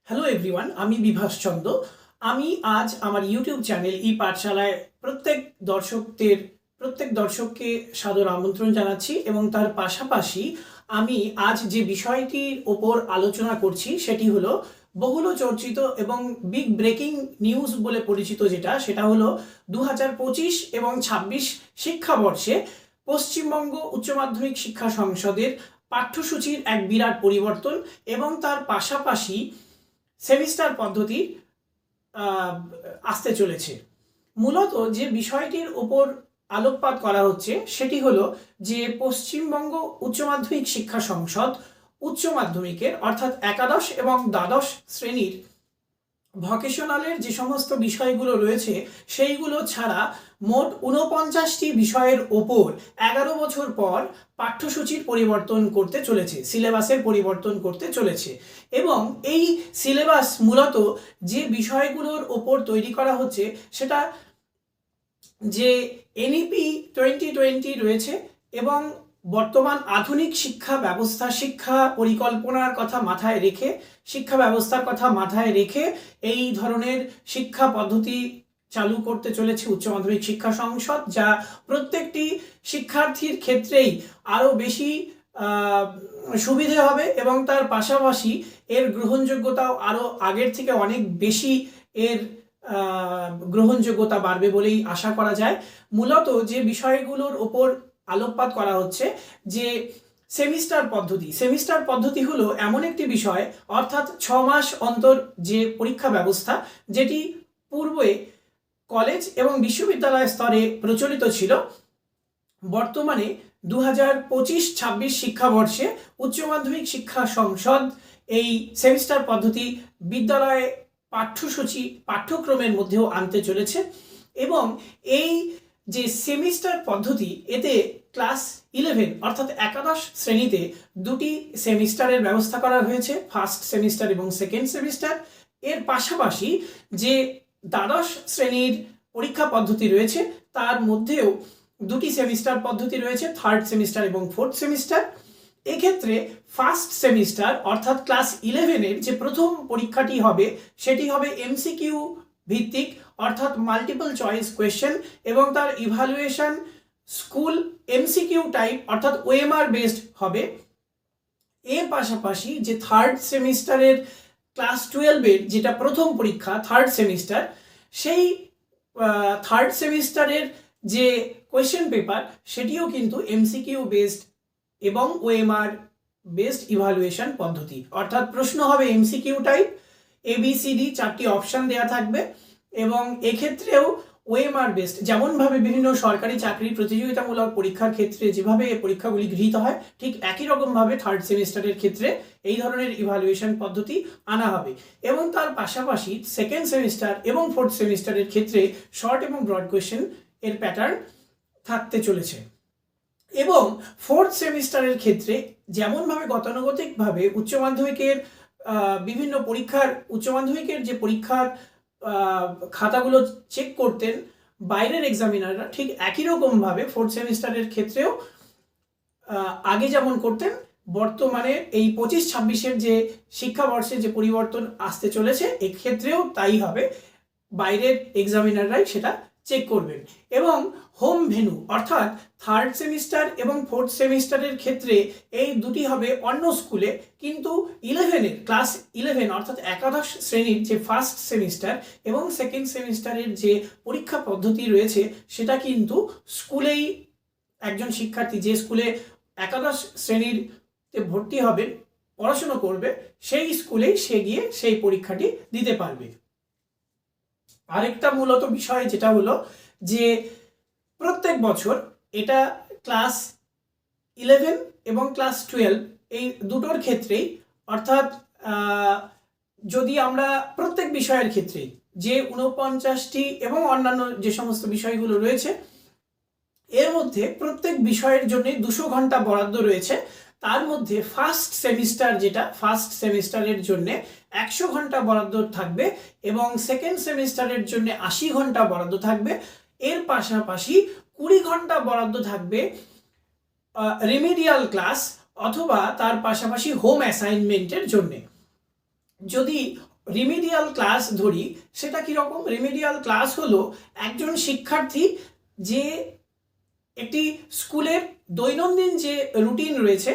Hello everyone, আমি বিভাস চন্দ। আমি আজ আমার ইউটিউব চ্যানেল ই পাঠশালায় প্রত্যেক দর্শককে সাদর আমন্ত্রণ জানাচ্ছি এবং তার পাশাপাশি আমি আজ যে বিষয়টির ওপর আলোচনা করছি সেটি হলো বহুল চর্চিত এবং বিগ ব্রেকিং নিউজ বলে পরিচিত, সেটা হলো 2025 এবং 26 শিক্ষাবর্ষে পশ্চিমবঙ্গ উচ্চ মাধ্যমিক শিক্ষা সংসদের পাঠ্যসূচির এক বিরাট পরিবর্তন এবং তার পাশাপাশি সেমিস্টার পদ্ধতি আসতে চলেছে। মূলত যে বিষয়টির ওপর আলোকপাত করা হচ্ছে সেটি হলো যে পশ্চিমবঙ্গ উচ্চ মাধ্যমিক শিক্ষা সংসদ উচ্চ মাধ্যমিকের অর্থাৎ একাদশ এবং দ্বাদশ শ্রেণীর ভকেশনালের যে সমস্ত বিষয়গুলো রয়েছে সেইগুলো ছাড়া মোট 49টি বিষয়ের ওপর 11 বছর পর পাঠ্যসূচির পরিবর্তন করতে চলেছে, সিলেবাসের পরিবর্তন করতে চলেছে। এবং এই সিলেবাস মূলত যে বিষয়গুলোর ওপর তৈরি করা হচ্ছে সেটা যে এনইপি 2020 রয়েছে এবং বর্তমান আধুনিক শিক্ষা ব্যবস্থা, শিক্ষা পরিকল্পনার কথা মাথায় রেখে, শিক্ষা ব্যবস্থার কথা মাথায় রেখে এই ধরনের শিক্ষা পদ্ধতি চালু করতে চলেছে উচ্চ মাধ্যমিক শিক্ষা সংসদ, যা প্রত্যেকটি শিক্ষার্থীর ক্ষেত্রেই আরও বেশি সুবিধে হবে এবং তার পাশাপাশি এর গ্রহণযোগ্যতাও আরও আগের থেকে অনেক বেশি এর গ্রহণযোগ্যতা বাড়বে বলেই আশা করা যায়। মূলত যে বিষয়গুলোর ওপর আলোকপাত করা হচ্ছে যে সেমিস্টার পদ্ধতি হলো এমন একটি বিষয়, অর্থাৎ 6 মাস অন্তর যে পরীক্ষা ব্যবস্থা, যেটি পূর্বে কলেজ এবং বিশ্ববিদ্যালয় স্তরে প্রচলিত ছিল। বর্তমানে 2025-26 শিক্ষাবর্ষে উচ্চ মাধ্যমিক শিক্ষা সংসদ এই সেমিস্টার পদ্ধতি বিদ্যালয়ে পাঠ্যক্রমের মধ্যেও আনতে চলেছে এবং এই যে সেমিস্টার পদ্ধতি, এতে ক্লাস 11 অর্থাৎ একাদশ শ্রেণীতে দুটি সেমিস্টারের ব্যবস্থা করা হয়েছে, ফার্স্ট সেমিস্টার এবং সেকেন্ড সেমিস্টার। এর পাশাপাশি যে দ্বাদশ শ্রেণীর পরীক্ষা পদ্ধতি রয়েছে তার মধ্যেও দুটি সেমিস্টার পদ্ধতি রয়েছে, থার্ড সেমিস্টার এবং ফোর্থ সেমিস্টার। এক্ষেত্রে ফার্স্ট সেমিস্টার অর্থাৎ ক্লাস 11-এর যে প্রথম পরীক্ষাটি হবে সেটি হবে এমসিকিউ ভিত্তিক, অর্থাৎ মাল্টিপল চয়েস কোয়েশ্চেন, এবং তার ইভালুয়েশন স্কুল এমসিকিউ টাইপ অর্থাৎ ওএমআর বেসড হবে। এর পাশাপাশি যে থার্ড সেমিস্টারের ক্লাস 12-এর যেটা প্রথম পরীক্ষা থার্ড সেমিস্টার, সেই থার্ড সেমিস্টারের যে কোয়েশ্চেন পেপার সেটিও কিন্তু এমসিকিউ বেসড এবং ওএমআর বেসড ইভালুয়েশন পদ্ধতি, অর্থাৎ প্রশ্ন হবে এমসিকিউ টাইপ, এবিসিডি 4টি অপশান দেওয়া থাকবে এবং এক্ষেত্রেও ওএমআর বেসড, যেমনভাবে বিভিন্ন সরকারি চাকরির প্রতিযোগিতামূলক পরীক্ষার ক্ষেত্রে যেভাবে এই পরীক্ষাগুলি গৃহীত হয়, ঠিক একই রকমভাবে থার্ড সেমিস্টারের ক্ষেত্রে এই ধরনের ইভালুয়েশন পদ্ধতি আনা হবে। এবং তার পাশাপাশি সেকেন্ড সেমিস্টার এবং ফোর্থ সেমিস্টারের ক্ষেত্রে শর্ট এবং ব্রড কোয়েশ্চেন এর প্যাটার্ন থাকতে চলেছে। এবং ফোর্থ সেমিস্টারের ক্ষেত্রে যেমনভাবে গতানুগতিকভাবে উচ্চ মাধ্যমিকের যে পরীক্ষার খাতাগুলো চেক করতেন বাইরের এক্সামিনাররা, ঠিক একই রকমভাবে ফোর্থ সেমিস্টারের ক্ষেত্রেও আগে যেমন করতেন, বর্তমানে এই 25-26-এর যে শিক্ষাবর্ষে যে পরিবর্তন আসতে চলেছে এক্ষেত্রেও তাই হবে, বাইরের এক্সামিনাররাই সেটা চেক করবেন। এবং হোম ভেন্যু অর্থাৎ থার্ড সেমিস্টার এবং ফোর্থ সেমিস্টারের ক্ষেত্রে এই দুটি হবে অন্য স্কুলে, কিন্তু 11-এর ক্লাস 11 অর্থাৎ একাদশ শ্রেণীর যে ফার্স্ট সেমিস্টার এবং সেকেন্ড সেমিস্টারের যে পরীক্ষা পদ্ধতি রয়েছে সেটা কিন্তু স্কুলেই একজন শিক্ষার্থী যে স্কুলে একাদশ শ্রেণীতে ভর্তি হবেন, পড়াশুনো করবে, সেই স্কুলেই সে গিয়ে সেই পরীক্ষাটি দিতে পারবে। আরেকটা মূলত বিষয় যেটা হলো যে প্রত্যেক বছর এটা ক্লাস 11 এবং ক্লাস 12 এই দুটোর ক্ষেত্রেই, অর্থাৎ যদি আমরা প্রত্যেক বিষয়ের ক্ষেত্রে যে 49টি এবং অন্যান্য যে সমস্ত বিষয়গুলো রয়েছে এর মধ্যে প্রত্যেক বিষয়ের জন্য 200 ঘন্টা বরাদ্দ রয়েছে। তার মধ্যে ফার্স্ট সেমিস্টারের জন্য 100 ঘন্টা বরাদ্দ থাকবে এবং সেকেন্ড সেমিস্টারের জন্য 80 ঘন্টা বরাদ্দ থাকবে। এর পাশাপাশি 20 ঘন্টা বরাদ্দ থাকবে রিমিডিয়াল ক্লাস অথবা তার পাশাপাশি হোম অ্যাসাইনমেন্টের জন্য। যদি রিমিডিয়াল ক্লাস ধরি, সেটা কীরকম? রিমিডিয়াল ক্লাস হলো একজন শিক্ষার্থী যে একটি স্কুলের দৈনন্দিন যে রুটিন রয়েছে,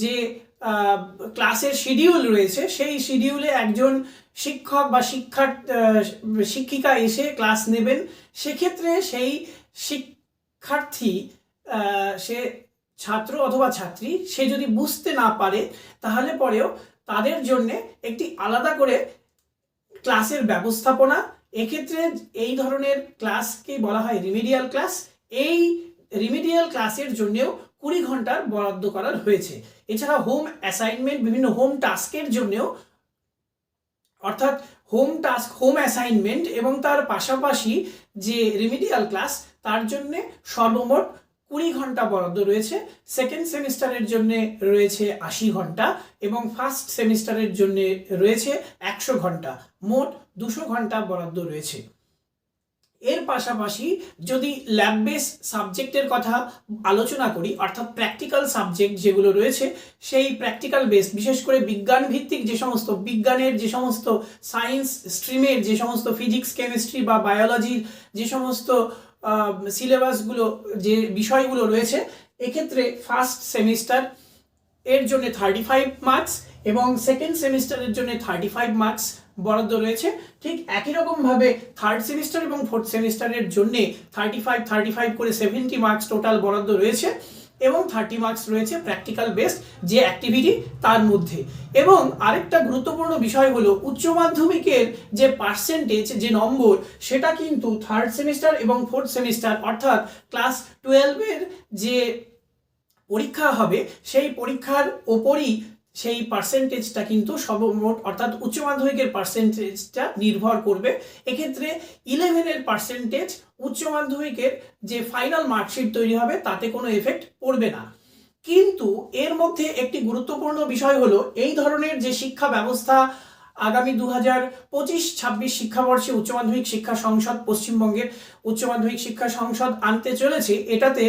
যে ক্লাসের শিডিউল রয়েছে, সেই শিডিউলে একজন শিক্ষক বা শিক্ষিকা এসে ক্লাস নেবেন। সেক্ষেত্রে সেই শিক্ষার্থী সে ছাত্র অথবা ছাত্রী সে যদি বুঝতে না পারে তাহলে পরেও তাদের জন্যে একটি আলাদা করে ক্লাসের ব্যবস্থাপনা, এক্ষেত্রে এই ধরনের ক্লাসকেই বলা হয় রিমিডিয়াল ক্লাস। এই রিমিডিয়াল ক্লাসের জন্যেও 20 ঘন্টার বরাদ্দ করার হয়েছে। এছাড়া হোম অ্যাসাইনমেন্ট, বিভিন্ন হোম টাস্কের জন্যেও, অর্থাৎ হোম অ্যাসাইনমেন্ট এবং তার পাশাপাশি যে রিমিডিয়াল ক্লাস, তার জন্যে সর্বমোট 20 ঘন্টা বরাদ্দ রয়েছে। সেকেন্ড সেমিস্টারের জন্য রয়েছে 80 ঘন্টা এবং ফার্স্ট সেমিস্টারের জন্য রয়েছে 100 ঘন্টা, মোট 200 ঘন্টা বরাদ্দ রয়েছে। এর পাশাপাশি যদি ল্যাব বেস সাবজেক্টের কথা আলোচনা করি, অর্থাৎ প্র্যাকটিক্যাল সাবজেক্ট যেগুলো রয়েছে, সেই প্র্যাকটিক্যাল বেস, বিশেষ করে বিজ্ঞান ভিত্তিক যে সমস্ত বিজ্ঞানের যে সমস্ত সায়েন্স স্ট্রিমের যে সমস্ত ফিজিক্স, কেমিস্ট্রি বা বায়োলজির যে সমস্ত সিলেবাসগুলো, যে বিষয়গুলো রয়েছে, এক্ষেত্রে ফার্স্ট সেমিস্টার এর জন্য 35 মার্কস এবং সেকেন্ড সেমিস্টারের জন্য 35 মার্কস বরাদ্দ রয়েছে। ঠিক একই রকমভাবে থার্ড সেমিস্টার এবং ফোর্থ সেমিস্টারের জন্য 35 করে 70 মার্কস টোটাল বরাদ্দ রয়েছে এবং 30 মার্কস রয়েছে প্র্যাকটিক্যাল বেসড যে অ্যাক্টিভিটি তার মধ্যে। এবং আরেকটা গুরুত্বপূর্ণ বিষয় হলো উচ্চ মাধ্যমিকের যে পার্সেন্টেজ, যে নম্বর, সেটা কিন্তু থার্ড সেমিস্টার এবং ফোর্থ সেমিস্টার অর্থাৎ ক্লাস 12-এর যে পরীক্ষা হবে সেই পরীক্ষার ওপরই সেই পার্সেন্টেজটা কিন্তু সর্বমোট, অর্থাৎ উচ্চ মাধ্যমিকের পার্সেন্টেজটা নির্ভর করবে। এক্ষেত্রে 11-এর পার্সেন্টেজ উচ্চ মাধ্যমিকের যে ফাইনাল মার্কশিট তৈরি হবে তাতে কোনো এফেক্ট পড়বে না। কিন্তু এর মধ্যে একটি গুরুত্বপূর্ণ বিষয় হলো এই ধরনের যে শিক্ষা ব্যবস্থা আগামী 2025-26 শিক্ষাবর্ষে উচ্চ মাধ্যমিক শিক্ষা সংসদ, পশ্চিমবঙ্গের উচ্চ মাধ্যমিক শিক্ষা সংসদ আনতে চলেছে, এটাতে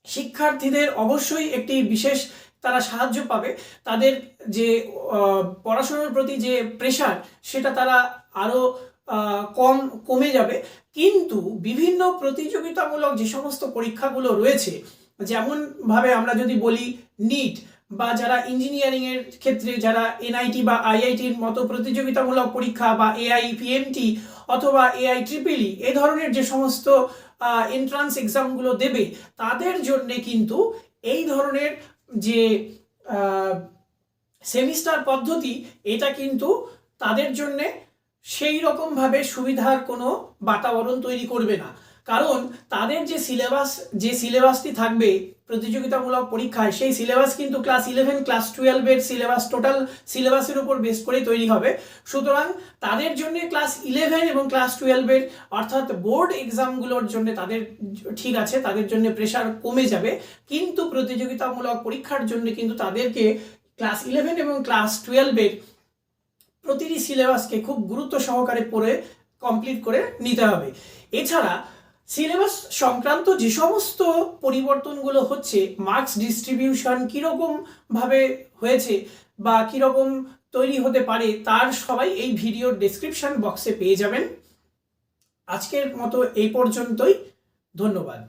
শিক্ষার্থীদের অবশ্যই একটি বিশেষ তারা সাহায্য পাবে। তাদের যে পড়াশোনার প্রতি যে প্রেশার, সেটা তারা আরও কমে যাবে। কিন্তু বিভিন্ন প্রতিযোগিতামূলক যে সমস্ত পরীক্ষাগুলো রয়েছে, যেমনভাবে আমরা যদি বলি নিট, বা যারা ইঞ্জিনিয়ারিংয়ের ক্ষেত্রে যারা এনআইটি বা আইআইটির মতো প্রতিযোগিতামূলক পরীক্ষা, বা AIPMT অথবা AIEEE এ ধরনের যে সমস্ত এন্ট্রান্স এক্সামগুলো দেবে, তাদের জন্যে কিন্তু এই ধরনের যে সেমিস্টার পদ্ধতি, এটা কিন্তু তাদের জন্যে সেই রকমভাবে সুবিধার কোনো বাতাবরণ তৈরি করবে না। কারণ তাদের যে সিলেবাসটি থাকবে প্রতিযোগিতামূলক পরীক্ষায়, সেই সিলেবাস কিন্তু ক্লাস 11, ক্লাস 12-এর সিলেবাস, টোটাল সিলেবাসের উপর বেস করে তৈরি হবে। সুতরাং তাদের জন্য ক্লাস 11 এবং ক্লাস 12-এর অর্থাৎ বোর্ড এক্সামগুলোর জন্য তাদের ঠিক আছে, তাদের জন্য প্রেশার কমে যাবে। কিন্তু প্রতিযোগিতামূলক পরীক্ষার জন্য কিন্তু তাদেরকে ক্লাস 11 এবং ক্লাস 12-এর প্রতিটি সিলেবাসকে খুব গুরুত্ব সহকারে পড়ে কমপ্লিট করে নিতে হবে। এছাড়া সিলেবাস সংক্রান্ত যে সমস্ত পরিবর্তনগুলো হচ্ছে, মার্কস ডিস্ট্রিবিউশন কীরকম ভাবে হয়েছে বা কীরকম তৈরি হতে পারে, তার সবাই এই ভিডিওর ডেসক্রিপশন বক্সে পেয়ে যাবেন। আজকের মতো এই পর্যন্তই, ধন্যবাদ।